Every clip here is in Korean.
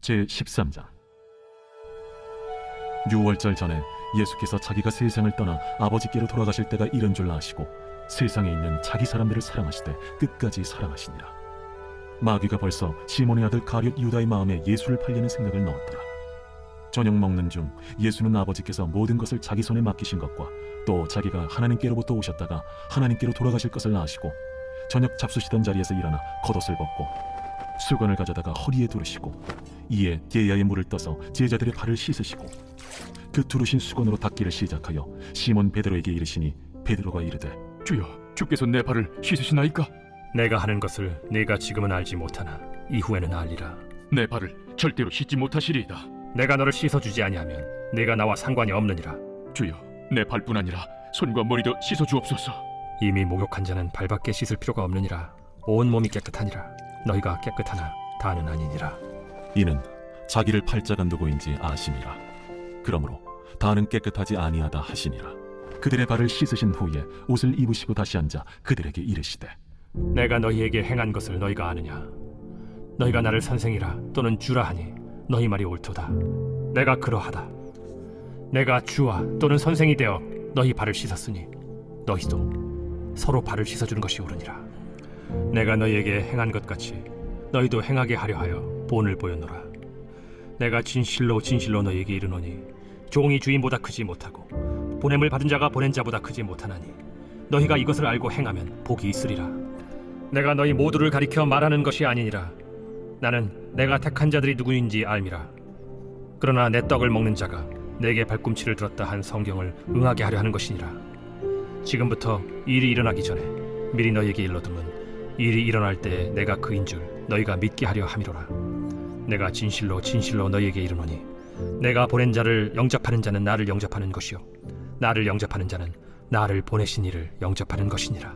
제13장. 유월절 전에 예수께서 자기가 세상을 떠나 아버지께로 돌아가실 때가 이른 줄 아시고 세상에 있는 자기 사람들을 사랑하시되 끝까지 사랑하시니라. 마귀가 벌써 시몬의 아들 가룟 유다의 마음에 예수를 팔리는 생각을 넣었더라. 저녁 먹는 중 예수는 아버지께서 모든 것을 자기 손에 맡기신 것과 또 자기가 하나님께로부터 오셨다가 하나님께로 돌아가실 것을 아시고 저녁 잡수시던 자리에서 일어나 겉옷을 벗고 수건을 가져다가 허리에 두르시고 이에 게야의 물을 떠서 제자들의 발을 씻으시고 그 두르신 수건으로 닦기를 시작하여 시몬 베드로에게 이르시니 베드로가 이르되 주여, 주께서 내 발을 씻으시나이까? 내가 하는 것을 네가 지금은 알지 못하나 이후에는 알리라. 내 발을 절대로 씻지 못하시리이다. 내가 너를 씻어주지 아니하면 네가 나와 상관이 없느니라. 주여, 내 발뿐 아니라 손과 머리도 씻어주옵소서. 이미 목욕한 자는 발밖에 씻을 필요가 없느니라. 온 몸이 깨끗하니라. 너희가 깨끗하나 다는 아니니라. 이는 자기를 팔자가 누구인지 아심이라. 그러므로 다는 깨끗하지 아니하다 하시니라. 그들의 발을 씻으신 후에 옷을 입으시고 다시 앉아 그들에게 이르시되 내가 너희에게 행한 것을 너희가 아느냐? 너희가 나를 선생이라 또는 주라 하니 너희 말이 옳도다. 내가 그러하다. 내가 주와 또는 선생이 되어 너희 발을 씻었으니 너희도 서로 발을 씻어주는 것이 옳으니라. 내가 너희에게 행한 것 같이 너희도 행하게 하려 하여 본을 보였노라. 내가 진실로 진실로 너희에게 이르노니 종이 주인보다 크지 못하고 보냄을 받은 자가 보낸 자보다 크지 못하나니 너희가 이것을 알고 행하면 복이 있으리라. 내가 너희 모두를 가리켜 말하는 것이 아니니라. 나는 내가 택한 자들이 누구인지 알미라. 그러나 내 떡을 먹는 자가 내게 발꿈치를 들었다 한 성경을 응하게 하려 하는 것이니라. 지금부터 일이 일어나기 전에 미리 너희에게 일러두면 일이 일어날 때에 내가 그인 줄 너희가 믿게 하려 함이로라. 내가 진실로 진실로 너희에게 이르노니 내가 보낸 자를 영접하는 자는 나를 영접하는 것이요 나를 영접하는 자는 나를 보내신 이를 영접하는 것이니라.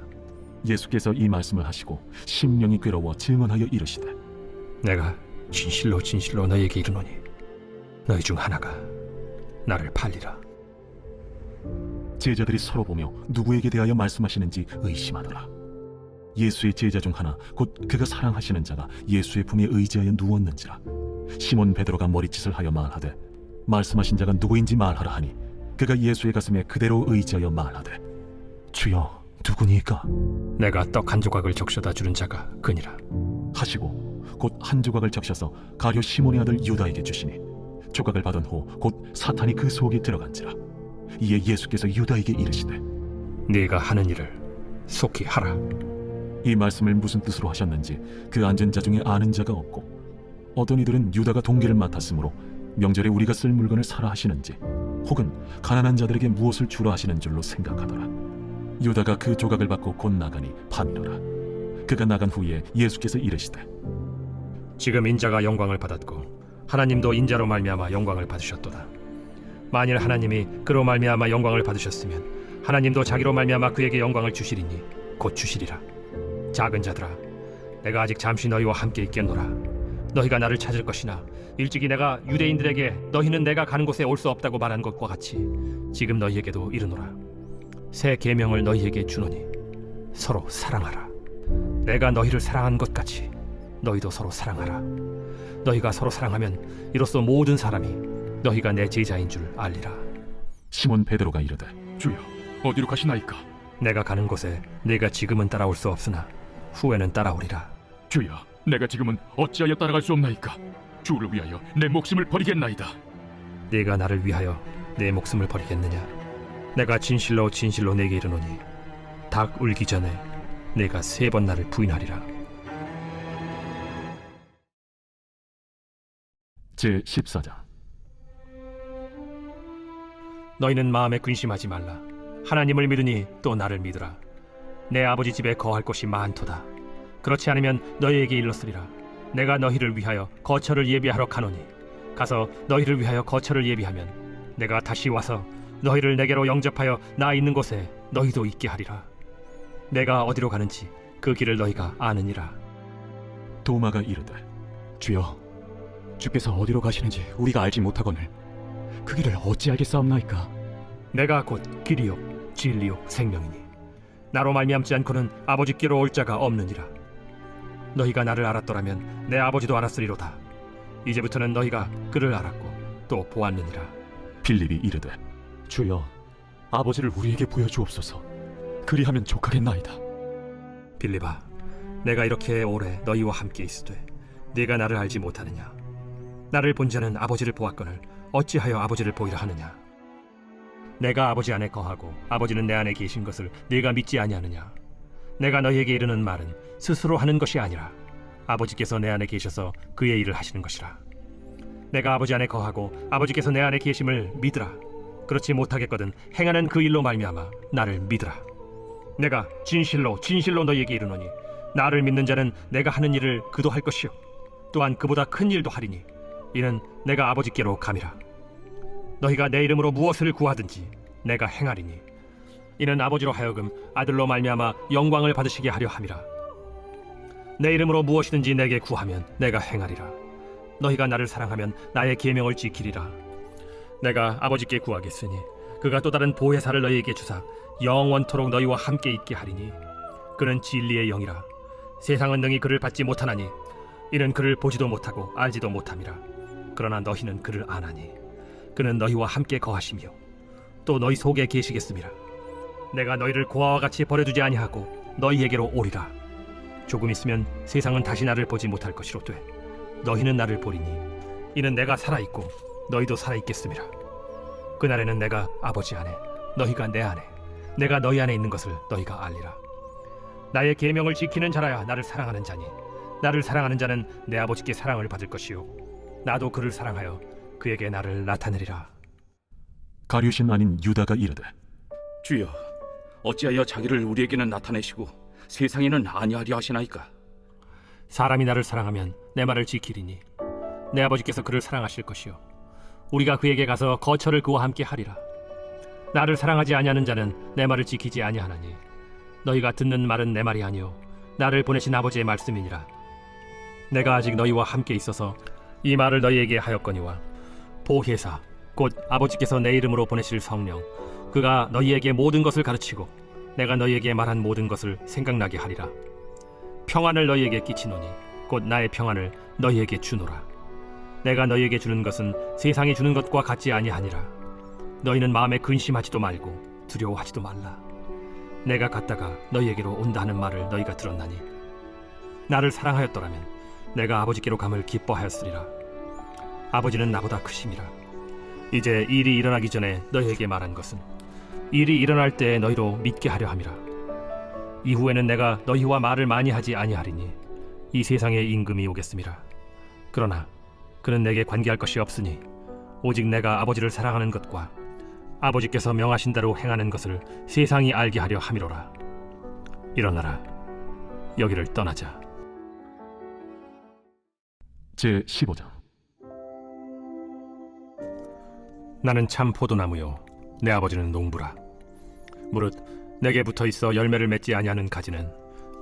예수께서 이 말씀을 하시고 심령이 괴로워 증언하여 이르시되 내가 진실로 진실로 너희에게 이르노니 너희 중 하나가 나를 팔리라. 제자들이 서로 보며 누구에게 대하여 말씀하시는지 의심하더라. 예수의 제자 중 하나 곧 그가 사랑하시는 자가 예수의 품에 의지하여 누웠는지라. 시몬 베드로가 머리짓을 하여 말하되 말씀하신 자가 누구인지 말하라 하니 그가 예수의 가슴에 그대로 의지하여 말하되 주여 누구니까? 내가 떡 한 조각을 적셔다 주는 자가 그니라 하시고 곧 한 조각을 적셔서 가룟 시몬의 아들 유다에게 주시니 조각을 받은 후 곧 사탄이 그 속에 들어간지라. 이에 예수께서 유다에게 이르시되 네가 하는 일을 속히 하라. 이 말씀을 무슨 뜻으로 하셨는지 그 앉은 자 중에 아는 자가 없고 어떤 이들은 유다가 동기를 맡았으므로 명절에 우리가 쓸 물건을 사라 하시는지 혹은 가난한 자들에게 무엇을 주라 하시는 줄로 생각하더라. 유다가 그 조각을 받고 곧 나가니 밤이더라. 그가 나간 후에 예수께서 이르시되 지금 인자가 영광을 받았고 하나님도 인자로 말미암아 영광을 받으셨도다. 만일 하나님이 그로 말미암아 영광을 받으셨으면 하나님도 자기로 말미암아 그에게 영광을 주시리니 곧 주시리라. 작은 자들아, 내가 아직 잠시 너희와 함께 있겠노라. 너희가 나를 찾을 것이나 일찍이 내가 유대인들에게 너희는 내가 가는 곳에 올 수 없다고 말한 것과 같이 지금 너희에게도 이르노라. 새 계명을 너희에게 주노니 서로 사랑하라. 내가 너희를 사랑한 것 같이 너희도 서로 사랑하라. 너희가 서로 사랑하면 이로써 모든 사람이 너희가 내 제자인 줄 알리라. 시몬 베드로가 이르되 주여, 어디로 가시나이까? 내가 가는 곳에 네가 지금은 따라올 수 없으나 후에는 따라오리라. 주여, 내가 지금은 어찌하여 따라갈 수 없나이까? 주를 위하여 내 목숨을 버리겠나이다. 네가 나를 위하여 내 목숨을 버리겠느냐? 내가 진실로 진실로 네게 이르노니 닭 울기 전에 네가 3번 나를 부인하리라. 제14장. 너희는 마음에 근심하지 말라. 하나님을 믿으니 또 나를 믿으라. 내 아버지 집에 거할 곳이 많도다. 그렇지 않으면 너희에게 일렀으리라. 내가 너희를 위하여 거처를 예비하러 가노니 가서 너희를 위하여 거처를 예비하면 내가 다시 와서 너희를 내게로 영접하여 나 있는 곳에 너희도 있게 하리라. 내가 어디로 가는지 그 길을 너희가 아느니라. 도마가 이르되 주여, 주께서 어디로 가시는지 우리가 알지 못하거늘 그 길을 어찌 알겠사옵나이까? 내가 곧 길이요 진리요 생명이니 나로 말미암지 않고는 아버지께로 올 자가 없느니라. 너희가 나를 알았더라면 내 아버지도 알았으리로다. 이제부터는 너희가 그를 알았고 또 보았느니라. 빌립이 이르되 주여, 아버지를 우리에게 보여주옵소서. 그리하면 족하겠나이다. 빌립아, 내가 이렇게 오래 너희와 함께 있으되 네가 나를 알지 못하느냐? 나를 본 자는 아버지를 보았거늘 어찌하여 아버지를 보이라 하느냐? 내가 아버지 안에 거하고 아버지는 내 안에 계신 것을 네가 믿지 아니하느냐? 내가 너희에게 이르는 말은 스스로 하는 것이 아니라 아버지께서 내 안에 계셔서 그의 일을 하시는 것이라. 내가 아버지 안에 거하고 아버지께서 내 안에 계심을 믿으라. 그렇지 못하겠거든 행하는 그 일로 말미암아 나를 믿으라. 내가 진실로 진실로 너희에게 이르노니 나를 믿는 자는 내가 하는 일을 그도 할 것이요 또한 그보다 큰 일도 하리니 이는 내가 아버지께로 감이라. 너희가 내 이름으로 무엇을 구하든지 내가 행하리니 이는 아버지로 하여금 아들로 말미암아 영광을 받으시게 하려 함이라. 내 이름으로 무엇이든지 내게 구하면 내가 행하리라. 너희가 나를 사랑하면 나의 계명을 지키리라. 내가 아버지께 구하겠으니 그가 또 다른 보혜사를 너희에게 주사 영원토록 너희와 함께 있게 하리니 그는 진리의 영이라. 세상은 능히 그를 받지 못하나니 이는 그를 보지도 못하고 알지도 못함이라. 그러나 너희는 그를 아나니 그는 너희와 함께 거하시며 또 너희 속에 계시겠음이라. 내가 너희를 고아와 같이 버려두지 아니하고 너희에게로 오리라. 조금 있으면 세상은 다시 나를 보지 못할 것이로되 너희는 나를 보리니 이는 내가 살아있고 너희도 살아있겠음이라. 그날에는 내가 아버지 안에 너희가 내 안에 내가 너희 안에 있는 것을 너희가 알리라. 나의 계명을 지키는 자라야 나를 사랑하는 자니 나를 사랑하는 자는 내 아버지께 사랑을 받을 것이요 나도 그를 사랑하여 그에게 나를 나타내리라. 가룟신 아닌 유다가 이르되 주여, 어찌하여 자기를 우리에게는 나타내시고 세상에는 아니하리 하시나이까? 사람이 나를 사랑하면 내 말을 지키리니 내 아버지께서 그를 사랑하실 것이요 우리가 그에게 가서 거처를 그와 함께 하리라. 나를 사랑하지 아니하는 자는 내 말을 지키지 아니하나니 너희가 듣는 말은 내 말이 아니요 나를 보내신 아버지의 말씀이니라. 내가 아직 너희와 함께 있어서 이 말을 너희에게 하였거니와 보혜사 곧 아버지께서 내 이름으로 보내실 성령 그가 너희에게 모든 것을 가르치고 내가 너희에게 말한 모든 것을 생각나게 하리라. 평안을 너희에게 끼치노니 곧 나의 평안을 너희에게 주노라. 내가 너희에게 주는 것은 세상이 주는 것과 같지 아니하니라. 너희는 마음에 근심하지도 말고 두려워하지도 말라. 내가 갔다가 너희에게로 온다 하는 말을 너희가 들었나니 나를 사랑하였더라면 내가 아버지께로 감을 기뻐하였으리라. 아버지는 나보다 크심이라. 이제 일이 일어나기 전에 너희에게 말한 것은 일이 일어날 때 너희로 믿게 하려 함이라. 이후에는 내가 너희와 말을 많이 하지 아니하리니 이 세상에 임금이 오겠음이라. 그러나 그는 내게 관계할 것이 없으니 오직 내가 아버지를 사랑하는 것과 아버지께서 명하신 대로 행하는 것을 세상이 알게 하려 함이로라. 일어나라, 여기를 떠나자. 제 15장. 나는 참 포도나무요 내 아버지는 농부라. 무릇 내게 붙어있어 열매를 맺지 아니하는 가지는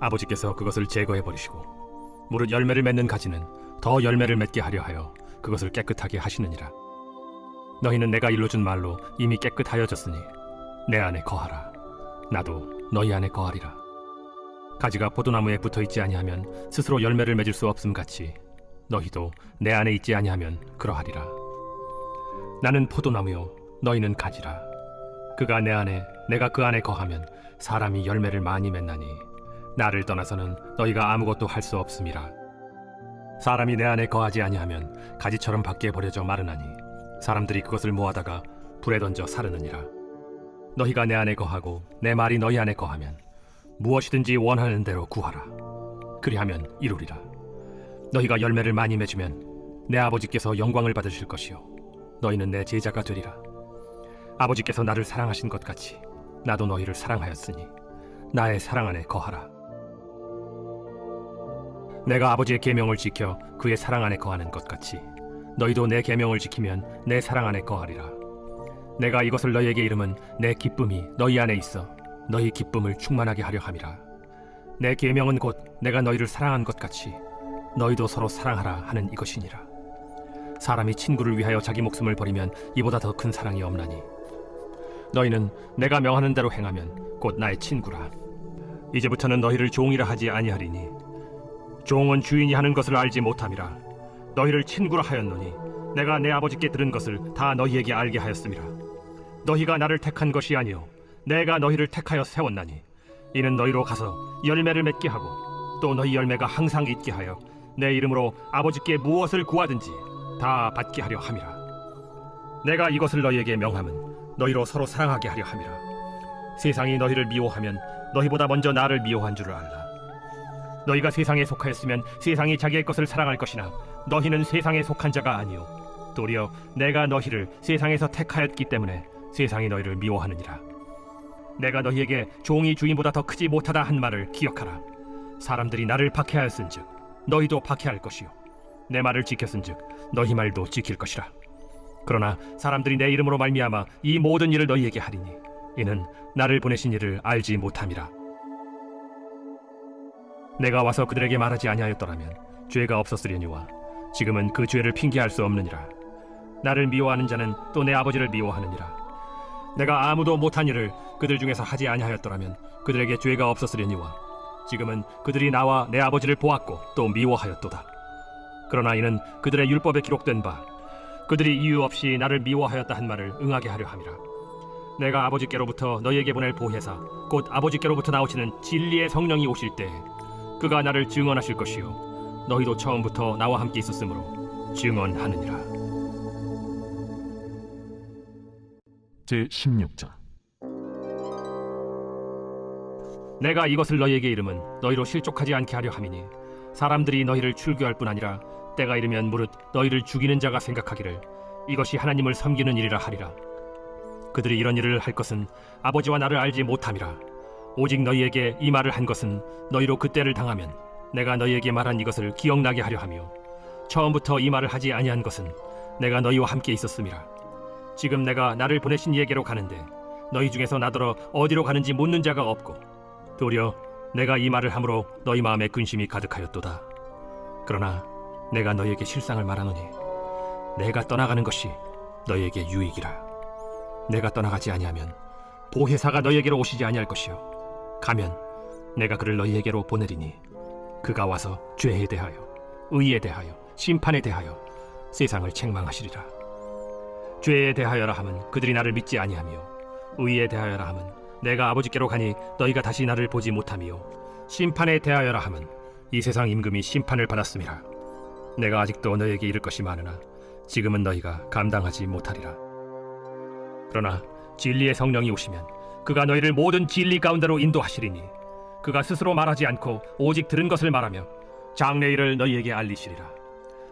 아버지께서 그것을 제거해 버리시고 무릇 열매를 맺는 가지는 더 열매를 맺게 하려 하여 그것을 깨끗하게 하시느니라. 너희는 내가 일러준 말로 이미 깨끗하여졌으니 내 안에 거하라. 나도 너희 안에 거하리라. 가지가 포도나무에 붙어있지 아니하면 스스로 열매를 맺을 수 없음 같이 너희도 내 안에 있지 아니하면 그러하리라. 나는 포도나무요 너희는 가지라. 그가 내 안에 내가 그 안에 거하면 사람이 열매를 많이 맺나니 나를 떠나서는 너희가 아무것도 할 수 없음이라. 사람이 내 안에 거하지 아니하면 가지처럼 밖에 버려져 마르나니 사람들이 그것을 모아다가 불에 던져 사르느니라. 너희가 내 안에 거하고 내 말이 너희 안에 거하면 무엇이든지 원하는 대로 구하라. 그리하면 이루리라. 너희가 열매를 많이 맺으면 내 아버지께서 영광을 받으실 것이요 너희는 내 제자가 되리라. 아버지께서 나를 사랑하신 것 같이 나도 너희를 사랑하였으니 나의 사랑 안에 거하라. 내가 아버지의 계명을 지켜 그의 사랑 안에 거하는 것 같이 너희도 내 계명을 지키면 내 사랑 안에 거하리라. 내가 이것을 너희에게 이름은 내 기쁨이 너희 안에 있어 너희 기쁨을 충만하게 하려 함이라. 내 계명은 곧 내가 너희를 사랑한 것 같이 너희도 서로 사랑하라 하는 이것이니라. 사람이 친구를 위하여 자기 목숨을 버리면 이보다 더 큰 사랑이 없나니 너희는 내가 명하는 대로 행하면 곧 나의 친구라. 이제부터는 너희를 종이라 하지 아니하리니 종은 주인이 하는 것을 알지 못함이라. 너희를 친구라 하였노니 내가 내 아버지께 들은 것을 다 너희에게 알게 하였음이라. 너희가 나를 택한 것이 아니요 내가 너희를 택하여 세웠나니 이는 너희로 가서 열매를 맺게 하고 또 너희 열매가 항상 있게 하여 내 이름으로 아버지께 무엇을 구하든지 다 받게 하려 함이라. 내가 이것을 너희에게 명함은 너희로 서로 사랑하게 하려 함이라. 세상이 너희를 미워하면 너희보다 먼저 나를 미워한 줄을 알라. 너희가 세상에 속하였으면 세상이 자기의 것을 사랑할 것이나 너희는 세상에 속한 자가 아니요 도리어 내가 너희를 세상에서 택하였기 때문에 세상이 너희를 미워하느니라. 내가 너희에게 종이 주인보다 더 크지 못하다 한 말을 기억하라. 사람들이 나를 박해하였은즉 너희도 박해할 것이요 내 말을 지켰은즉 너희 말도 지킬 것이라. 그러나 사람들이 내 이름으로 말미암아 이 모든 일을 너희에게 하리니 이는 나를 보내신 이를 알지 못함이라. 내가 와서 그들에게 말하지 아니하였더라면 죄가 없었으려니와 지금은 그 죄를 핑계할 수 없느니라. 나를 미워하는 자는 또 내 아버지를 미워하느니라. 내가 아무도 못한 일을 그들 중에서 하지 아니하였더라면 그들에게 죄가 없었으려니와 지금은 그들이 나와 내 아버지를 보았고 또 미워하였도다. 그러나 이는 그들의 율법에 기록된 바 그들이 이유 없이 나를 미워하였다 한 말을 응하게 하려 함이라. 내가 아버지께로부터 너희에게 보낼 보혜사 곧 아버지께로부터 나오시는 진리의 성령이 오실 때 그가 나를 증언하실 것이요 너희도 처음부터 나와 함께 있었으므로 증언하느니라. 제16장. 내가 이것을 너희에게 이름은 너희로 실족하지 않게 하려 함이니 사람들이 너희를 출교할 뿐 아니라 때가 이르면 무릇 너희를 죽이는 자가 생각하기를 이것이 하나님을 섬기는 일이라 하리라. 그들이 이런 일을 할 것은 아버지와 나를 알지 못함이라. 오직 너희에게 이 말을 한 것은 너희로 그때를 당하면 내가 너희에게 말한 이것을 기억나게 하려 하며 처음부터 이 말을 하지 아니한 것은 내가 너희와 함께 있었음이라. 지금 내가 나를 보내신 이에게로 가는데 너희 중에서 나더러 어디로 가는지 묻는 자가 없고 도리어 내가 이 말을 함으로 너희 마음에 근심이 가득하였도다. 그러나 내가 너희에게 실상을 말하노니 내가 떠나가는 것이 너희에게 유익이라. 내가 떠나가지 아니하면 보혜사가 너희에게로 오시지 아니할 것이요 가면 내가 그를 너희에게로 보내리니 그가 와서 죄에 대하여 의에 대하여 심판에 대하여 세상을 책망하시리라. 죄에 대하여라 함은 그들이 나를 믿지 아니하며 의에 대하여라 함은 내가 아버지께로 가니 너희가 다시 나를 보지 못하며 심판에 대하여라 함은 이 세상 임금이 심판을 받았음이라. 내가 아직도 너희에게 이를 것이 많으나 지금은 너희가 감당하지 못하리라. 그러나 진리의 성령이 오시면 그가 너희를 모든 진리 가운데로 인도하시리니 그가 스스로 말하지 않고 오직 들은 것을 말하며 장래 일을 너희에게 알리시리라.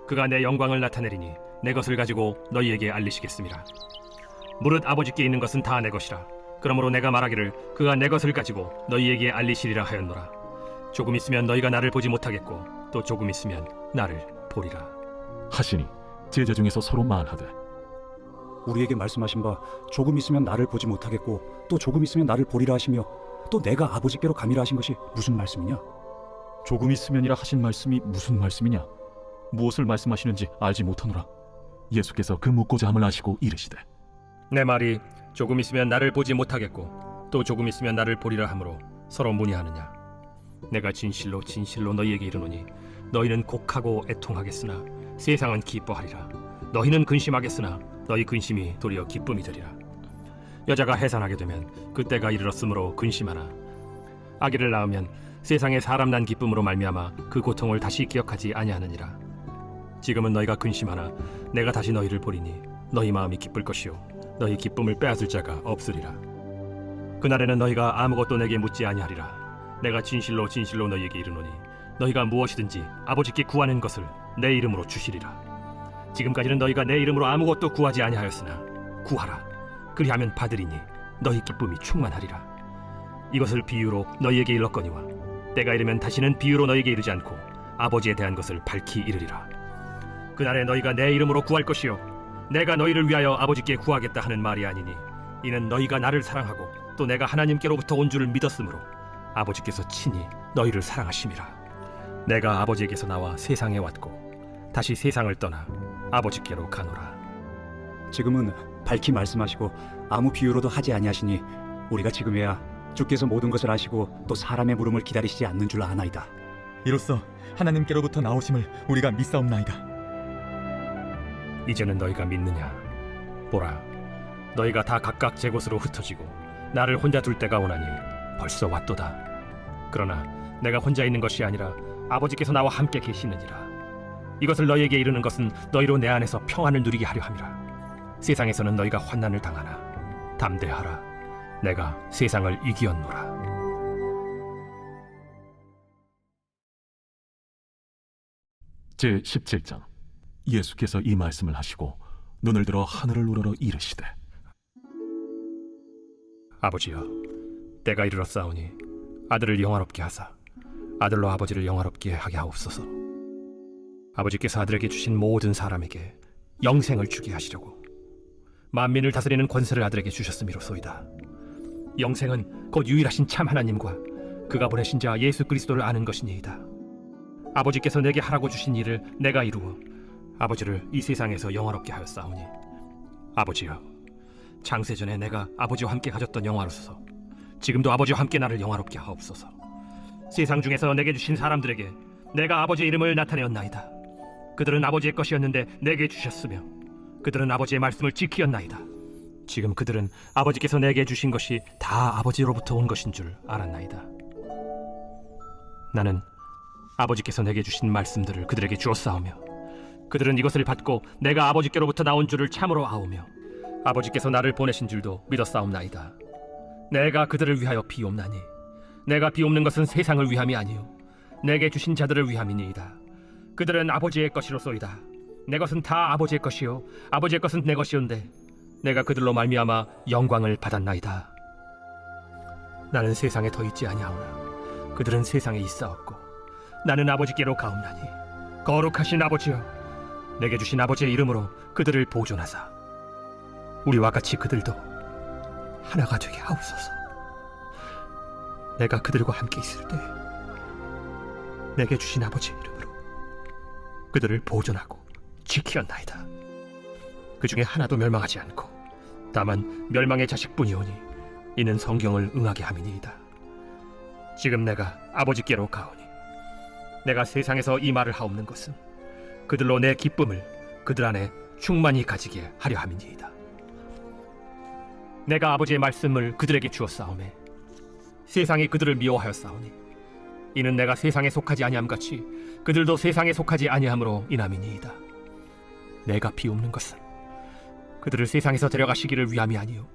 그가 내 영광을 나타내리니 내 것을 가지고 너희에게 알리시겠음이라. 무릇 아버지께 있는 것은 다 내 것이라. 그러므로 내가 말하기를 그가 내 것을 가지고 너희에게 알리시리라 하였노라. 조금 있으면 너희가 나를 보지 못하겠고 또 조금 있으면 나를 보리라 하시니 제자 중에서 서로 말하되 우리에게 말씀하신 바 조금 있으면 나를 보지 못하겠고 또 조금 있으면 나를 보리라 하시며 또 내가 아버지께로 가미라 하신 것이 무슨 말씀이냐? 조금 있으면이라 하신 말씀이 무슨 말씀이냐? 무엇을 말씀하시는지 알지 못하노라. 예수께서 그 묻고자 함을 아시고 이르시되 내 말이 조금 있으면 나를 보지 못하겠고 또 조금 있으면 나를 보리라 하므로 서로 문의하느냐? 내가 진실로 진실로 너희에게 이르노니 너희는 곡하고 애통하겠으나 세상은 기뻐하리라. 너희는 근심하겠으나 너희 근심이 도리어 기쁨이 되리라. 여자가 해산하게 되면 그때가 이르렀으므로 근심하나 아기를 낳으면 세상에 사람 난 기쁨으로 말미암아 그 고통을 다시 기억하지 아니하느니라. 지금은 너희가 근심하나 내가 다시 너희를 보리니 너희 마음이 기쁠 것이요 너희 기쁨을 빼앗을 자가 없으리라. 그날에는 너희가 아무것도 내게 묻지 아니하리라. 내가 진실로 진실로 너희에게 이르노니 너희가 무엇이든지 아버지께 구하는 것을 내 이름으로 주시리라. 지금까지는 너희가 내 이름으로 아무것도 구하지 아니하였으나 구하라. 그리하면 받으리니 너희 기쁨이 충만하리라. 이것을 비유로 너희에게 일렀거니와 때가 이르면 다시는 비유로 너희에게 이르지 않고 아버지에 대한 것을 밝히 이르리라. 그날에 너희가 내 이름으로 구할 것이요 내가 너희를 위하여 아버지께 구하겠다 하는 말이 아니니 이는 너희가 나를 사랑하고 또 내가 하나님께로부터 온 줄을 믿었으므로 아버지께서 친히 너희를 사랑하심이라. 내가 아버지에게서 나와 세상에 왔고 다시 세상을 떠나 아버지께로 가노라. 지금은 밝히 말씀하시고 아무 비유로도 하지 아니하시니 우리가 지금에야 주께서 모든 것을 아시고 또 사람의 물음을 기다리시지 않는 줄 아나이다. 이로써 하나님께로부터 나오심을 우리가 믿사옵나이다. 이제는 너희가 믿느냐? 보라, 너희가 다 각각 제 곳으로 흩어지고 나를 혼자 둘 때가 오나니 벌써 왔도다. 그러나 내가 혼자 있는 것이 아니라 아버지께서 나와 함께 계시느니라. 이것을 너희에게 이르는 것은 너희로 내 안에서 평안을 누리게 하려 함이라. 세상에서는 너희가 환난을 당하나 담대하라. 내가 세상을 이기었노라. 제 17장. 예수께서 이 말씀을 하시고 눈을 들어 하늘을 우러러 이르시되 아버지여, 때가 이르렀사오니 아들을 영화롭게 하사 아들로 아버지를 영화롭게 하게 하옵소서. 아버지께서 아들에게 주신 모든 사람에게 영생을 주게 하시려고 만민을 다스리는 권세를 아들에게 주셨음이로소이다. 영생은 곧 유일하신 참 하나님과 그가 보내신 자 예수 그리스도를 아는 것이니이다. 아버지께서 내게 하라고 주신 일을 내가 이루어 아버지를 이 세상에서 영화롭게 하였사오니 아버지여, 창세전에 내가 아버지와 함께 가졌던 영화로서 지금도 아버지와 함께 나를 영화롭게 하옵소서. 세상 중에서 내게 주신 사람들에게 내가 아버지의 이름을 나타내었나이다. 그들은 아버지의 것이었는데 내게 주셨으며 그들은 아버지의 말씀을 지키었나이다. 지금 그들은 아버지께서 내게 주신 것이 다 아버지로부터 온 것인 줄 알았나이다. 나는 아버지께서 내게 주신 말씀들을 그들에게 주었사오며 그들은 이것을 받고 내가 아버지께로부터 나온 줄을 참으로 아오며 아버지께서 나를 보내신 줄도 믿었사옵나이다. 내가 그들을 위하여 비옵나니 내가 비옵는 것은 세상을 위함이 아니요 내게 주신 자들을 위함이니이다. 그들은 아버지의 것이로소이다. 내 것은 다 아버지의 것이요 아버지의 것은 내 것이온데 내가 그들로 말미암아 영광을 받았나이다. 나는 세상에 더 있지 아니하오나 그들은 세상에 있사옵고 나는 아버지께로 가옵나니 거룩하신 아버지여, 내게 주신 아버지의 이름으로 그들을 보존하사 우리와 같이 그들도 하나가 되게 하옵소서. 내가 그들과 함께 있을 때 내게 주신 아버지의 이름으로 그들을 보존하고 지키었나이다. 그 중에 하나도 멸망하지 않고 다만 멸망의 자식뿐이오니 이는 성경을 응하게 함이니이다. 지금 내가 아버지께로 가오니 내가 세상에서 이 말을 하옵는 것은 그들로 내 기쁨을 그들 안에 충만히 가지게 하려 함이니이다. 내가 아버지의 말씀을 그들에게 주었사오매 세상이 그들을 미워하였사오니 이는 내가 세상에 속하지 아니함같이 그들도 세상에 속하지 아니함으로 인함이니이다. 내가 비옵는 것은 그들을 세상에서 데려가시기를 위함이 아니요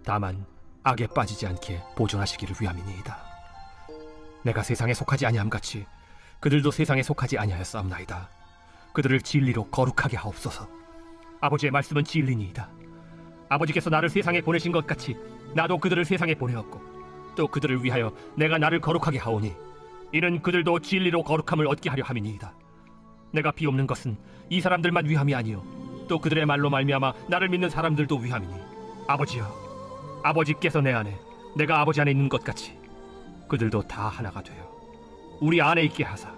다만 악에 빠지지 않게 보존하시기를 위함이니이다. 내가 세상에 속하지 아니함같이 그들도 세상에 속하지 아니하였사옵나이다. 그들을 진리로 거룩하게 하옵소서. 아버지의 말씀은 진리니이다. 아버지께서 나를 세상에 보내신 것 같이 나도 그들을 세상에 보내었고 또 그들을 위하여 내가 나를 거룩하게 하오니 이는 그들도 진리로 거룩함을 얻게 하려 함이니이다. 내가 비옵는 것은 이 사람들만 위함이 아니요 또 그들의 말로 말미암아 나를 믿는 사람들도 위함이니 아버지여, 아버지께서 내 안에 내가 아버지 안에 있는 것 같이 그들도 다 하나가 되어 우리 안에 있게 하사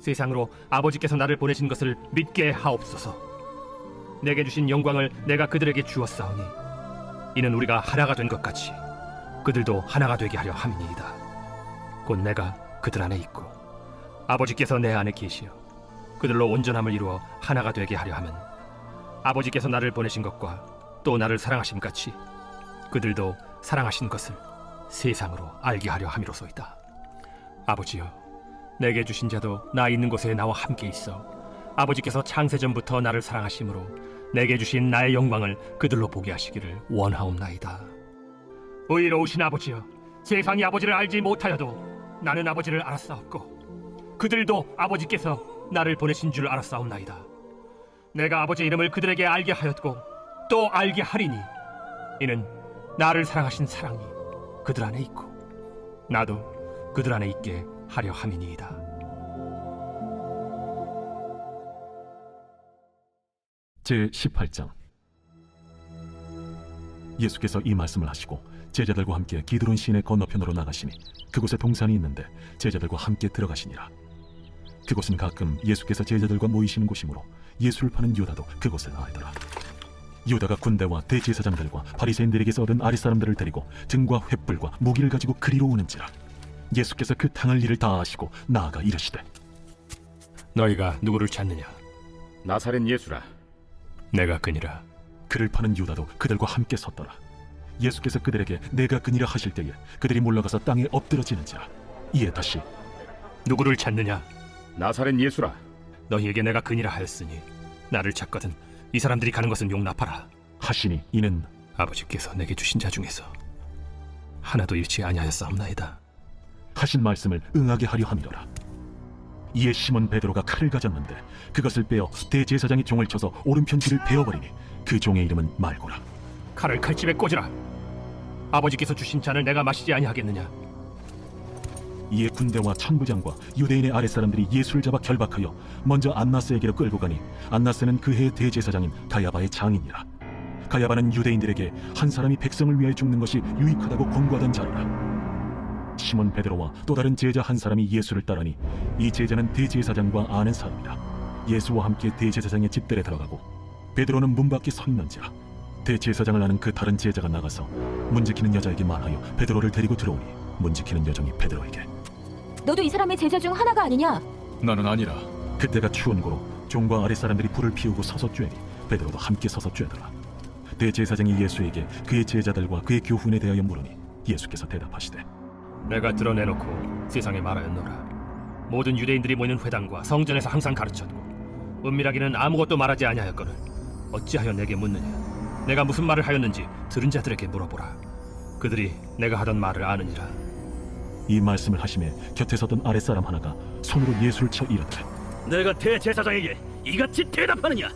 세상으로 아버지께서 나를 보내신 것을 믿게 하옵소서. 내게 주신 영광을 내가 그들에게 주었사오니 이는 우리가 하나가 된 것 같이 그들도 하나가 되게 하려 함이니이다. 곧 내가 그들 안에 있고 아버지께서 내 안에 계시어 그들로 온전함을 이루어 하나가 되게 하려 함은 아버지께서 나를 보내신 것과 또 나를 사랑하심 같이 그들도 사랑하신 것을 세상으로 알게 하려 함이로소이다. 아버지여, 내게 주신 자도 나 있는 곳에 나와 함께 있어 아버지께서 창세전부터 나를 사랑하심으로 내게 주신 나의 영광을 그들로 보게 하시기를 원하옵나이다. 의로우신 아버지여, 세상이 아버지를 알지 못하여도 나는 아버지를 알았사옵고 그들도 아버지께서 나를 보내신 줄 알았사옵나이다. 내가 아버지의 이름을 그들에게 알게 하였고 또 알게 하리니 이는 나를 사랑하신 사랑이 그들 안에 있고 나도 그들 안에 있게 하려 함이니이다. 제 18장. 예수께서 이 말씀을 하시고 제자들과 함께 기드론 시내 건너편으로 나가시니 그곳에 동산이 있는데 제자들과 함께 들어가시니라. 그곳은 가끔 예수께서 제자들과 모이시는 곳이므로 예수를 파는 유다도 그곳을 알더라. 유다가 군대와 대제사장들과 바리새인들에게서 얻은 아랫사람들을 데리고 등과 횃불과 무기를 가지고 그리로 오는지라. 예수께서 그 당할 일을 다 아시고 나아가 이르시되 너희가 누구를 찾느냐? 나사렛 예수라. 내가 그니라. 그를 파는 유다도 그들과 함께 섰더라. 예수께서 그들에게 내가 그니라 하실 때에 그들이 물러가서 땅에 엎드러지는지라. 이에 다시 누구를 찾느냐? 나사렛 예수라. 너희에게 내가 그니라 하였으니 나를 찾거든 이 사람들이 가는 것은 용납하라. 하시니 이는 아버지께서 내게 주신 자 중에서 하나도 잃지 아니하였사옵나이다. 하신 말씀을 응하게 하려 함이로라. 이에 시몬 베드로가 칼을 가졌는데 그것을 빼어 대제사장이 종을 쳐서 오른편 귀를 베어버리니 그 종의 이름은 말고라. 칼을 칼집에 꽂으라. 아버지께서 주신 잔을 내가 마시지 아니하겠느냐? 이에 군대와 천부장과 유대인의 아랫사람들이 예수를 잡아 결박하여 먼저 안나스에게로 끌고 가니 안나스는 그 해의 대제사장인 가야바의 장인이라. 가야바는 유대인들에게 한 사람이 백성을 위하여 죽는 것이 유익하다고 권고하던 자라. 시몬 베드로와 또 다른 제자 한 사람이 예수를 따르니 이 제자는 대제사장과 아는 사람이라. 예수와 함께 대제사장의 집들에 들어가고 베드로는 문 밖에 서 있는지라. 대제사장을 아는 그 다른 제자가 나가서 문 지키는 여자에게 말하여 베드로를 데리고 들어오니 문 지키는 여종이 베드로에게 너도 이 사람의 제자 중 하나가 아니냐? 나는 아니라. 그때가 추운 고로 종과 아랫사람들이 불을 피우고 서서 쬐니 베드로도 함께 서서 쬐더라. 대제사장이 예수에게 그의 제자들과 그의 교훈에 대하여 물으니 예수께서 대답하시되 내가 드러내놓고 세상에 말하였노라. 모든 유대인들이 모이는 회당과 성전에서 항상 가르쳤고 은밀하기는 아무것도 말하지 아니하였거늘 어찌하여 내게 묻느냐? 내가 무슨 말을 하였는지 들은 자들에게 물어보라. 그들이 내가 하던 말을 아느니라. 이 말씀을 하심에 곁에 서던 아랫사람 하나가 손으로 예수를 쳐 이르되 내가 대제사장에게 이같이 대답하느냐?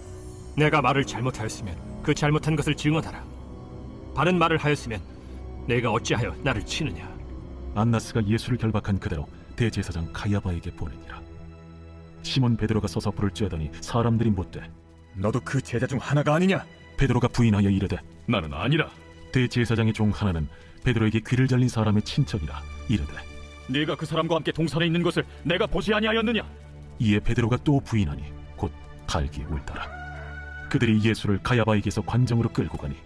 내가 말을 잘못하였으면 그 잘못한 것을 증언하라. 바른 말을 하였으면 내가 어찌하여 나를 치느냐? 안나스가 예수를 결박한 그대로 대제사장 가야바에게 보내니라. 시몬 베드로가 서서 불을 쬐더니 사람들이 묻되 너도 그 제자 중 하나가 아니냐? 베드로가 부인하여 이르되 나는 아니라. 대제사장의 종 하나는 베드로에게 귀를 잘린 사람의 친척이라. 이르되 네가 그 사람과 함께 동산에 있는 것을 내가 보지 아니하였느냐? 이에 베드로가 또 부인하니 곧 갈기 울더라. 그들이 예수를 가야바에게서 관정으로 끌고 가니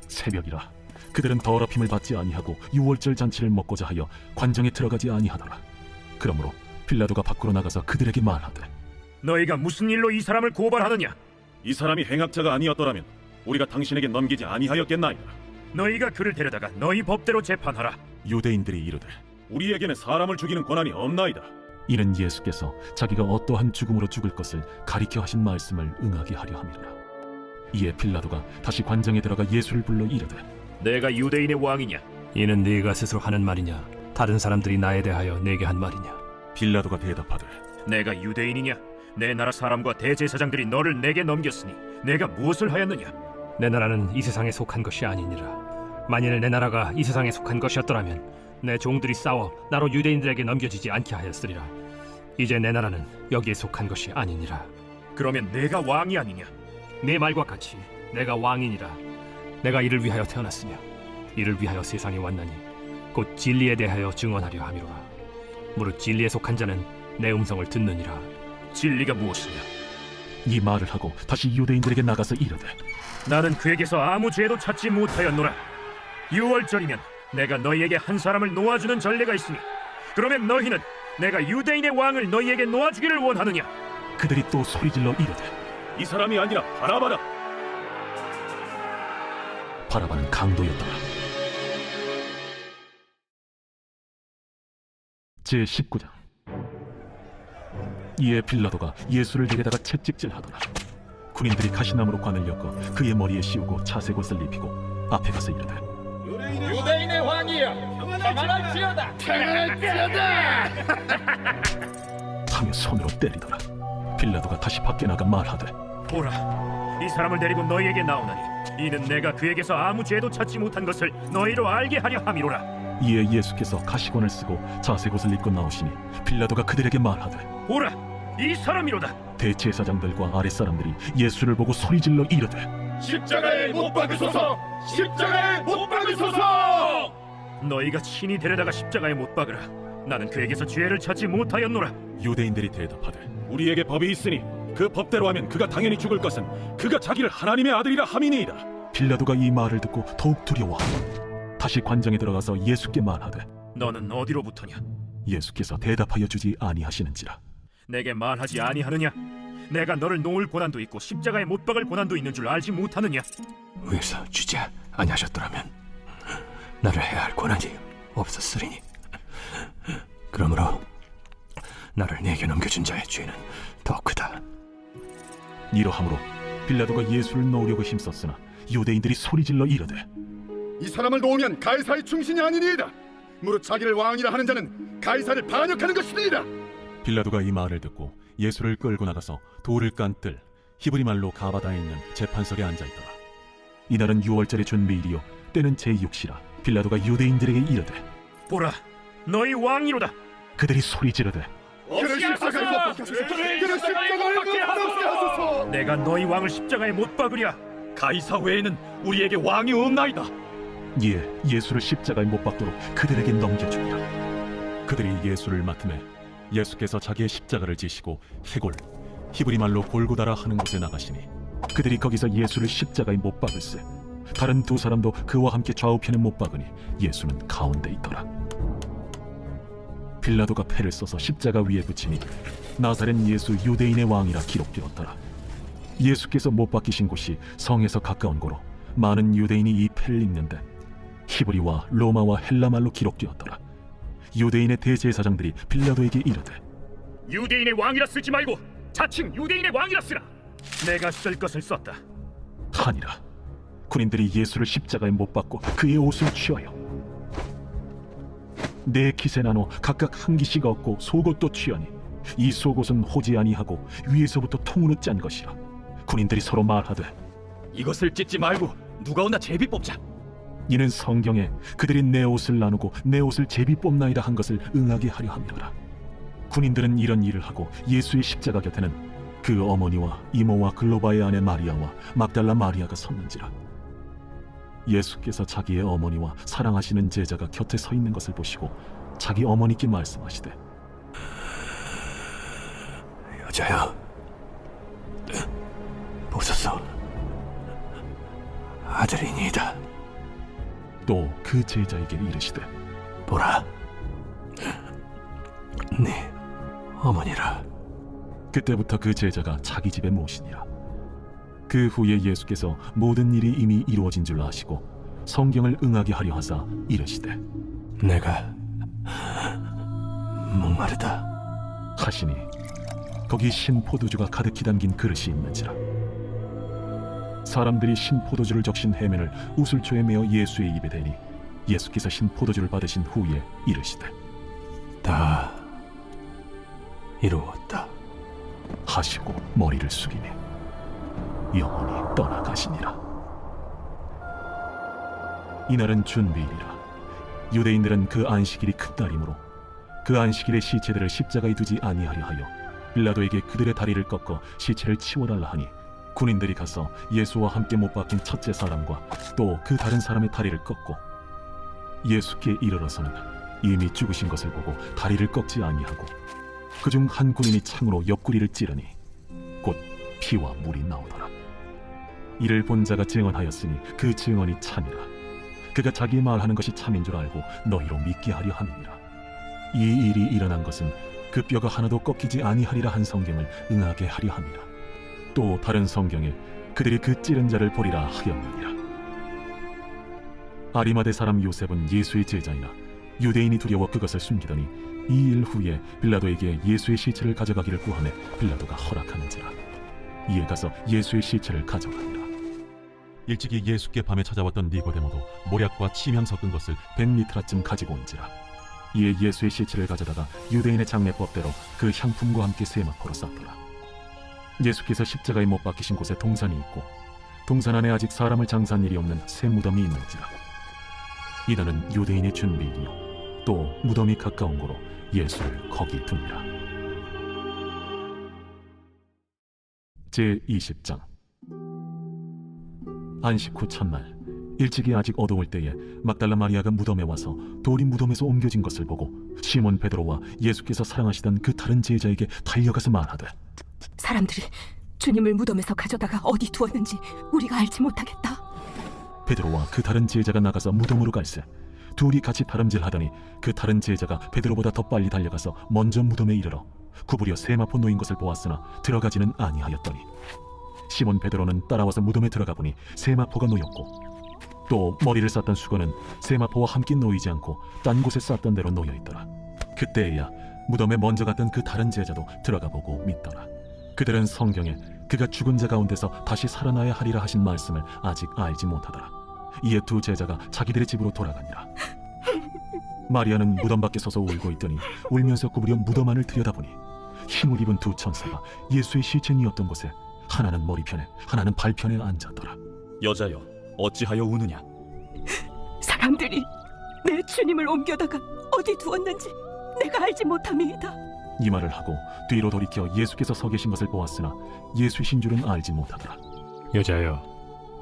새벽이라. 그들은 더럽힘을 받지 아니하고 유월절 잔치를 먹고자 하여 관정에 들어가지 아니하더라. 그러므로 빌라도가 밖으로 나가서 그들에게 말하되 너희가 무슨 일로 이 사람을 고발하느냐? 이 사람이 행악자가 아니었더라면 우리가 당신에게 넘기지 아니하였겠나이다. 너희가 그를 데려다가 너희 법대로 재판하라. 유대인들이 이르되 우리에게는 사람을 죽이는 권한이 없나이다. 이는 예수께서 자기가 어떠한 죽음으로 죽을 것을 가리켜 하신 말씀을 응하게 하려 함이라. 이에 빌라도가 다시 관정에 들어가 예수를 불러 이르되 내가 유대인의 왕이냐? 이는 네가 스스로 하는 말이냐? 다른 사람들이 나에 대하여 내게 한 말이냐? 빌라도가 대답하되 내가 유대인이냐? 내 나라 사람과 대제사장들이 너를 내게 넘겼으니 내가 무엇을 하였느냐? 내 나라는 이 세상에 속한 것이 아니니라. 만일 내 나라가 이 세상에 속한 것이었더라면 내 종들이 싸워 나로 유대인들에게 넘겨지지 않게 하였으리라. 이제 내 나라는 여기에 속한 것이 아니니라. 그러면 내가 왕이 아니냐? 네 말과 같이 내가 왕이니라. 내가 이를 위하여 태어났으며 이를 위하여 세상에 왔나니 곧 진리에 대하여 증언하려 함이로라. 무릇 진리에 속한 자는 내 음성을 듣느니라. 진리가 무엇이냐? 이 말을 하고 다시 유대인들에게 나가서 이르되 나는 그에게서 아무 죄도 찾지 못하였노라. 유월절이면 내가 너희에게 한 사람을 놓아주는 전례가 있으니 그러면 너희는 내가 유대인의 왕을 너희에게 놓아주기를 원하느냐? 그들이 또 소리질러 이르되 이 사람이 아니라 바라바다. 바라바는 강도였더라. 제19장. 이에 빌라도가 예수를 데려다가 채찍질하더라. 군인들이 가시나무로 관을 엮어 그의 머리에 씌우고 차색옷을 입히고 앞에 가서 이르되 유대인의 왕이여, 평안할지어다. 평안할지어다. 하며 손으로 때리더라. 빌라도가 다시 밖에 나가 말하되 보라, 이 사람을 데리고 너희에게 나오나니 이는 내가 그에게서 아무 죄도 찾지 못한 것을 너희로 알게 하려 함이로라. 이에 예수께서 가시관을 쓰고 자색옷을 입고 나오시니 빌라도가 그들에게 말하되 보라, 이 사람이로다. 대제사장들과 아랫사람들이 예수를 보고 소리질러 이르되 십자가에 못 박으소서. 십자가에 못 박으소서. 너희가 친히 데려다가 십자가에 못 박으라. 나는 그에게서 죄를 찾지 못하였노라. 유대인들이 대답하되 우리에게 법이 있으니 그 법대로 하면 그가 당연히 죽을 것은 그가 자기를 하나님의 아들이라 함이니이다. 빌라도가 이 말을 듣고 더욱 두려워하고 다시 관정에 들어가서 예수께 말하되 너는 어디로부터냐? 예수께서 대답하여 주지 아니하시는지라. 내게 말하지 아니하느냐? 내가 너를 놓을 고난도 있고 십자가에 못 박을 고난도 있는 줄 알지 못하느냐? 위에서 주지 아니하셨더라면 나를 해야 할 고난이 없었으리니. 그러므로 나를 네게 넘겨준 자의 죄는 더 크다. 이러함으로 빌라도가 예수를 넣으려고 힘썼으나 유대인들이 소리질러 이르되 이 사람을 놓으면 가이사의 충신이 아니니이다. 무릇 자기를 왕이라 하는 자는 가이사를 반역하는 것이니이다. 빌라도가 이 말을 듣고 예수를 끌고 나가서 돌을 깐 뜰 히브리 말로 가바다에 있는 재판석에 앉아있더라. 이날은 유월절의 준비일이요 때는 제6시라. 빌라도가 유대인들에게 이르되 보라, 너희 왕이로다. 그들이 소리 지르되 그를 십자가에 못 박히소서. 그를 십자가에 못 박히소서. 내가 너희 왕을 십자가에 못 박으랴. 가이사 외에는 우리에게 왕이 없나이다. 이에 예수를 십자가에 못 박도록 그들에게 넘겨주니라. 그들이 예수를 맡음에 예수께서 자기의 십자가를 지시고 해골 히브리 말로 골고다라 하는 곳에 나가시니 그들이 거기서 예수를 십자가에 못 박을세. 다른 두 사람도 그와 함께 좌우편에 못 박으니 예수는 가운데 있더라. 빌라도가 패를 써서 십자가 위에 붙이니 나사렛 예수 유대인의 왕이라 기록되었더라. 예수께서 못 박히신 곳이 성에서 가까운 고로 많은 유대인이 이 패를 읽는데 히브리와 로마와 헬라 말로 기록되었더라. 유대인의 대제사장들이 빌라도에게 이르되 유대인의 왕이라 쓰지 말고 자칭 유대인의 왕이라 쓰라. 내가 쓸 것을 썼다. 하니라. 군인들이 예수를 십자가에 못 박고 그의 옷을 취하여 네 킷에 나눠 각각 한 기씩 얻고 속옷도 취하니 이 속옷은 호지 아니하고 위에서부터 통으로 짠 것이라. 군인들이 서로 말하되 이것을 찢지 말고 누가 오나 제비 뽑자. 이는 성경에 그들이 내 옷을 나누고 내 옷을 제비 뽑나이다 한 것을 응하게 하려 함이로라. 군인들은 이런 일을 하고 예수의 십자가 곁에는 그 어머니와 이모와 글로바의 아내 마리아와 막달라 마리아가 섰는지라. 예수께서 자기의 어머니와 사랑하시는 제자가 곁에 서 있는 것을 보시고 자기 어머니께 말씀하시되 여자여, 보소서, 아들이니이다. 또 그 제자에게 이르시되 보라, 네 어머니라. 그때부터 그 제자가 자기 집에 모시니라. 그 후에 예수께서 모든 일이 이미 이루어진 줄 아시고 성경을 응하게 하려 하사 이르시되 내가 목마르다 하시니 거기 신 포도주가 가득히 담긴 그릇이 있는지라. 사람들이 신 포도주를 적신 해면을 우슬초에 메어 예수의 입에 대니 예수께서 신 포도주를 받으신 후에 이르시되 다 이루었다 하시고 머리를 숙이니 영원히 떠나가시니라. 이날은 준비일이라. 유대인들은 그 안식일이 큰 날이므로 그 안식일에 시체들을 십자가에 두지 아니하려 하여 빌라도에게 그들의 다리를 꺾어 시체를 치워달라 하니 군인들이 가서 예수와 함께 못 박힌 첫째 사람과 또 그 다른 사람의 다리를 꺾고 예수께 이르러서는 이미 죽으신 것을 보고 다리를 꺾지 아니하고 그중 한 군인이 창으로 옆구리를 찌르니 곧 피와 물이 나오더라. 이를 본 자가 증언하였으니 그 증언이 참이라. 그가 자기 말하는 것이 참인 줄 알고 너희로 믿게 하려 함이니라. 이 일이 일어난 것은 그 뼈가 하나도 꺾이지 아니하리라 한 성경을 응하게 하려 함이라. 또 다른 성경에 그들이 그 찌른 자를 보리라 하였느니라. 아리마대 사람 요셉은 예수의 제자이나 유대인이 두려워 그것을 숨기더니 이 일 후에 빌라도에게 예수의 시체를 가져가기를 구하매 빌라도가 허락하는지라. 이에 가서 예수의 시체를 가져가니라. 일찍이 예수께 밤에 찾아왔던 니고데모도 모략과 치명 섞은 것을 100리트라쯤 가지고 온지라. 이에 예수의 시체를 가져다가 유대인의 장례법대로 그 향품과 함께 세마포로 쌌더라. 예수께서 십자가에 못 박히신 곳에 동산이 있고 동산 안에 아직 사람을 장사한 일이 없는 새 무덤이 있는지라. 이날은 유대인의 준비일이요 또 무덤이 가까운 고로 예수를 거기 두니라. 제20장. 안식 후 첫날 일찍이 아직 어두울 때에 막달라 마리아가 무덤에 와서 돌이 무덤에서 옮겨진 것을 보고 시몬 베드로와 예수께서 사랑하시던 그 다른 제자에게 달려가서 말하되 사람들이 주님을 무덤에서 가져다가 어디 두었는지 우리가 알지 못하겠다. 베드로와 그 다른 제자가 나가서 무덤으로 갈새 둘이 같이 다름질하더니 그 다른 제자가 베드로보다 더 빨리 달려가서 먼저 무덤에 이르러 구부려 세마포 놓인 것을 보았으나 들어가지는 아니하였더니 시몬 베드로는 따라와서 무덤에 들어가 보니 세마포가 놓였고 또 머리를 쌌던 수건은 세마포와 함께 놓이지 않고 딴 곳에 쌌던 대로 놓여 있더라. 그때에야 무덤에 먼저 갔던 그 다른 제자도 들어가 보고 믿더라. 그들은 성경에 그가 죽은 자 가운데서 다시 살아나야 하리라 하신 말씀을 아직 알지 못하더라. 이에 두 제자가 자기들의 집으로 돌아가니라. 마리아는 무덤 밖에 서서 울고 있더니 울면서 구부려 무덤 안을 들여다보니 흰옷 입은 두 천사가 예수의 시체니었던 곳에 하나는 머리편에 하나는 발편에 앉았더라. 여자여, 어찌하여 우느냐? 사람들이 내 주님을 옮겨다가 어디 두었는지 내가 알지 못함이이다. 이 말을 하고 뒤로 돌이켜 예수께서 서 계신 것을 보았으나 예수이신 줄은 알지 못하더라. 여자여,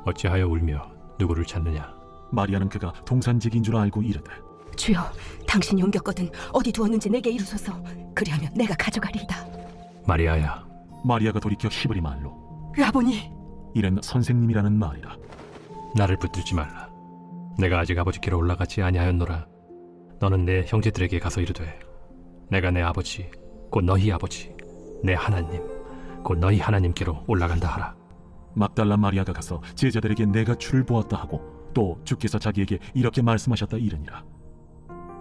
어찌하여 울며 누구를 찾느냐? 마리아는 그가 동산직인 줄 알고 이르되 주여, 당신이 옮겼거든 어디 두었는지 내게 이루소서. 그리하면 내가 가져가리이다. 마리아야. 마리아가 돌이켜 히브리 말로 라보니, 이는 선생님이라는 말이라. 나를 붙들지 말라. 내가 아직 아버지께로 올라가지 아니하였노라. 너는 내 형제들에게 가서 이르되 내가 내 아버지 곧 너희 아버지 내 하나님 곧 너희 하나님께로 올라간다 하라. 막달라 마리아가 가서 제자들에게 내가 주를 보았다 하고 또 주께서 자기에게 이렇게 말씀하셨다 이르니라.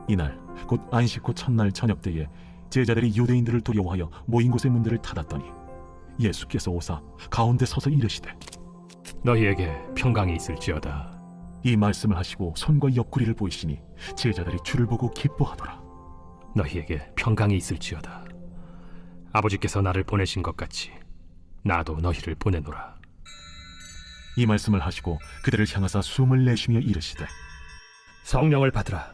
이날 곧 안식 후 첫날 저녁 때에 제자들이 유대인들을 두려워하여 모인 곳의 문들을 닫았더니 예수께서 오사 가운데 서서 이르시되 너희에게 평강이 있을지어다. 이 말씀을 하시고 손과 옆구리를 보이시니 제자들이 주를 보고 기뻐하더라. 너희에게 평강이 있을지어다. 아버지께서 나를 보내신 것 같이 나도 너희를 보내노라. 이 말씀을 하시고 그들을 향하사 숨을 내쉬며 이르시되 성령을 받으라.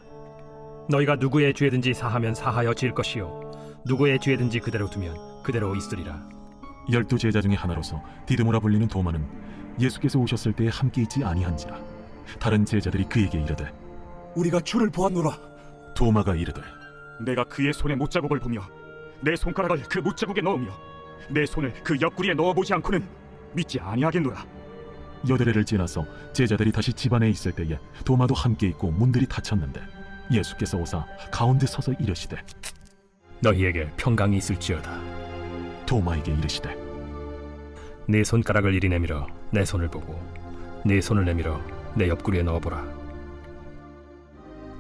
너희가 누구의 죄든지 사하면 사하여 질 것이요 누구의 죄든지 그대로 두면 그대로 있으리라. 12 제자 중에 하나로서 디드모라 불리는 도마는 예수께서 오셨을 때에 함께 있지 아니한지라. 다른 제자들이 그에게 이르되 우리가 주를 보았노라. 도마가 이르되 내가 그의 손에 못자국을 보며 내 손가락을 그 못자국에 넣으며 내 손을 그 옆구리에 넣어보지 않고는 믿지 아니하겠노라. 여드레를 지나서 제자들이 다시 집 안에 있을 때에 도마도 함께 있고 문들이 닫혔는데 예수께서 오사 가운데 서서 이르시되 너희에게 평강이 있을지어다. 도마에게 이르시되 네 손가락을 이리 내밀어 내 손을 보고 네 손을 내밀어 내 옆구리에 넣어보라.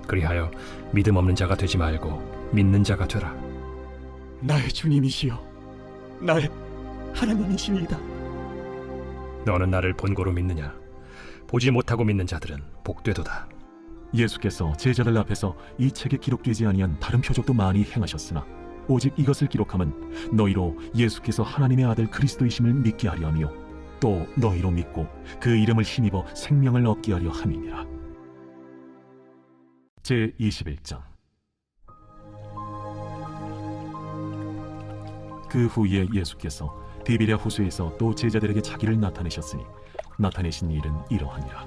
그리하여 믿음 없는 자가 되지 말고 믿는 자가 되라. 나의 주님이시여, 나의 하나님이시니이다. 너는 나를 본고로 믿느냐? 보지 못하고 믿는 자들은 복되도다. 예수께서 제자들 앞에서 이 책에 기록되지 아니한 다른 표적도 많이 행하셨으나 오직 이것을 기록함은 너희로 예수께서 하나님의 아들 그리스도이심을 믿게 하려 하며 또 너희로 믿고 그 이름을 힘입어 생명을 얻게 하려 함이니라. 제21장. 그 후에 예수께서 디비랴 호수에서 또 제자들에게 자기를 나타내셨으니 나타내신 일은 이러하니라.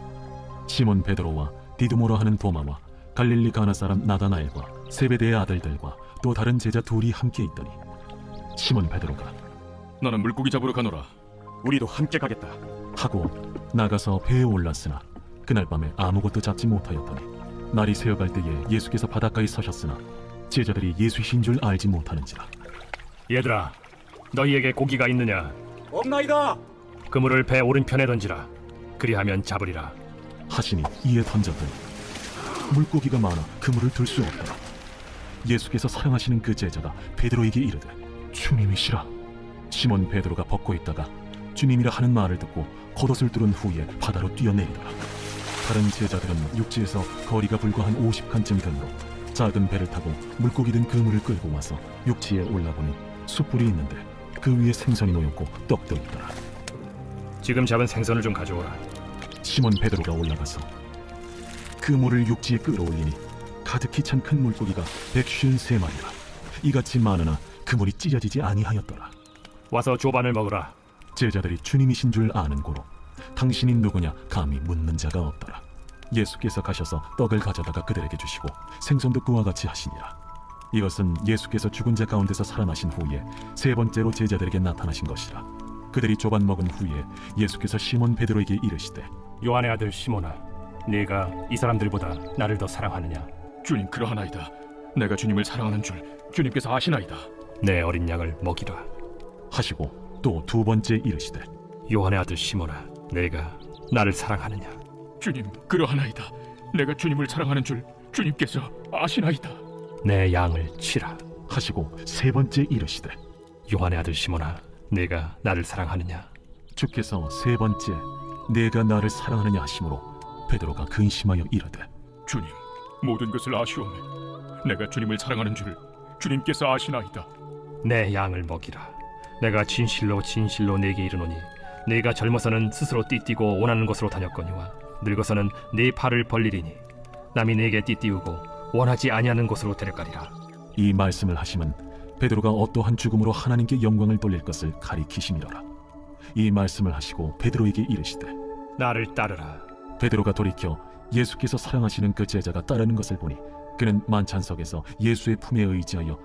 시몬 베드로와 디두모라 하는 도마와 갈릴리 가나 사람 나다나엘과 세베대의 아들들과 또 다른 제자 둘이 함께 있더니 시몬 베드로가 나는 물고기 잡으러 가노라. 우리도 함께 가겠다. 하고 나가서 배에 올랐으나 그날 밤에 아무것도 잡지 못하였더니 날이 새어갈 때에 예수께서 바닷가에 서셨으나 제자들이 예수이신 줄 알지 못하는지라. 얘들아, 너희에게 고기가 있느냐? 없나이다. 그물을 배 오른편에 던지라. 그리하면 잡으리라. 하시니 이에 던졌더니 물고기가 많아 그물을 들 수 없더라. 예수께서 사랑하시는 그 제자가 베드로에게 이르되 주님이시라. 시몬 베드로가 벗고 있다가 주님이라 하는 말을 듣고 겉옷을 뚫은 후에 바다로 뛰어내리더라. 다른 제자들은 육지에서 거리가 불과 한 50칸쯤 되므로 작은 배를 타고 물고기 든 그물을 끌고 와서 육지에 올라보니 숯불이 있는데 그 위에 생선이 놓였고 떡도 있더라. 지금 잡은 생선을 좀 가져오라. 시몬 베드로가 올라가서 그물을 육지에 끌어올리니 가득히 찬 큰 물고기가 153마리라. 이같이 많으나 그물이 찢어지지 아니하였더라. 와서 조반을 먹으라. 제자들이 주님이신 줄 아는 고로 당신이 누구냐 감히 묻는 자가 없더라. 예수께서 가셔서 떡을 가져다가 그들에게 주시고 생선도 그와 같이 하시니라. 이것은 예수께서 죽은 자 가운데서 살아나신 후에 세 번째로 제자들에게 나타나신 것이라. 그들이 조반 먹은 후에 예수께서 시몬 베드로에게 이르시되 요한의 아들 시몬아, 네가 이 사람들보다 나를 더 사랑하느냐? 주님, 그러하나이다. 내가 주님을 사랑하는 줄 주님께서 아시나이다. 내 어린 양을 먹이라. 하시고 또 두 번째 이르시되 요한의 아들 시몬아, 내가 나를 사랑하느냐? 주님, 그러하나이다. 내가 주님을 사랑하는 줄 주님께서 아시나이다. 내 양을 치라. 하시고 세 번째 이르시되 요한의 아들 시몬아, 내가 나를 사랑하느냐? 주께서 세 번째 내가 나를 사랑하느냐 하심으로 베드로가 근심하여 이르되 주님, 모든 것을 아시오매. 내가 주님을 사랑하는 줄 주님께서 아시나이다. 내 양을 먹이라. 내가 진실로 진실로 네게 이르노니 네가 젊어서는 스스로 띠띠고 원하는 곳으로 다녔거니와 늙어서는 네 팔을 벌리리니 남이 네게 띠띠우고 원하지 아니하는 곳으로 데려가리라. 이 말씀을 하심은 베드로가 어떠한 죽음으로 하나님께 영광을 돌릴 것을 가리키심이로라. 이 말씀을 하시고 베드로에게 이르시되 나를 따르라. 베드로가 돌이켜 예수께서 사랑하시는 그 제자가 따르는 것을 보니 그는 만찬석에서 예수의 품에 의지하여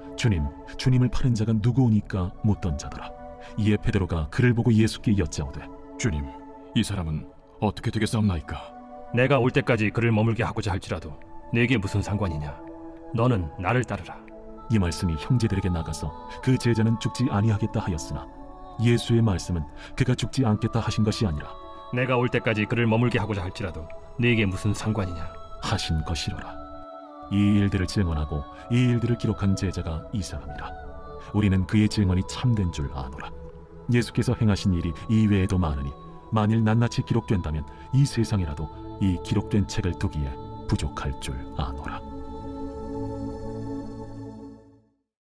주님을 파는 자가 누구오니까 묻던 자더라. 이에 베드로가 그를 보고 예수께 여짜오되 주님, 이 사람은 어떻게 되겠사옵나이까? 내가 올 때까지 그를 머물게 하고자 할지라도 네게 무슨 상관이냐? 너는 나를 따르라. 이 말씀이 형제들에게 나가서 그 제자는 죽지 아니하겠다 하였으나 예수의 말씀은 그가 죽지 않겠다 하신 것이 아니라 내가 올 때까지 그를 머물게 하고자 할지라도 네게 무슨 상관이냐? 하신 것이로라. 이 일들을 증언하고 이 일들을 기록한 제자가 이 사람이라. 우리는 그의 증언이 참된 줄 아노라. 예수께서 행하신 일이 이외에도 많으니 만일 낱낱이 기록된다면 이 세상이라도 이 기록된 책을 두기에 부족할 줄 아노라.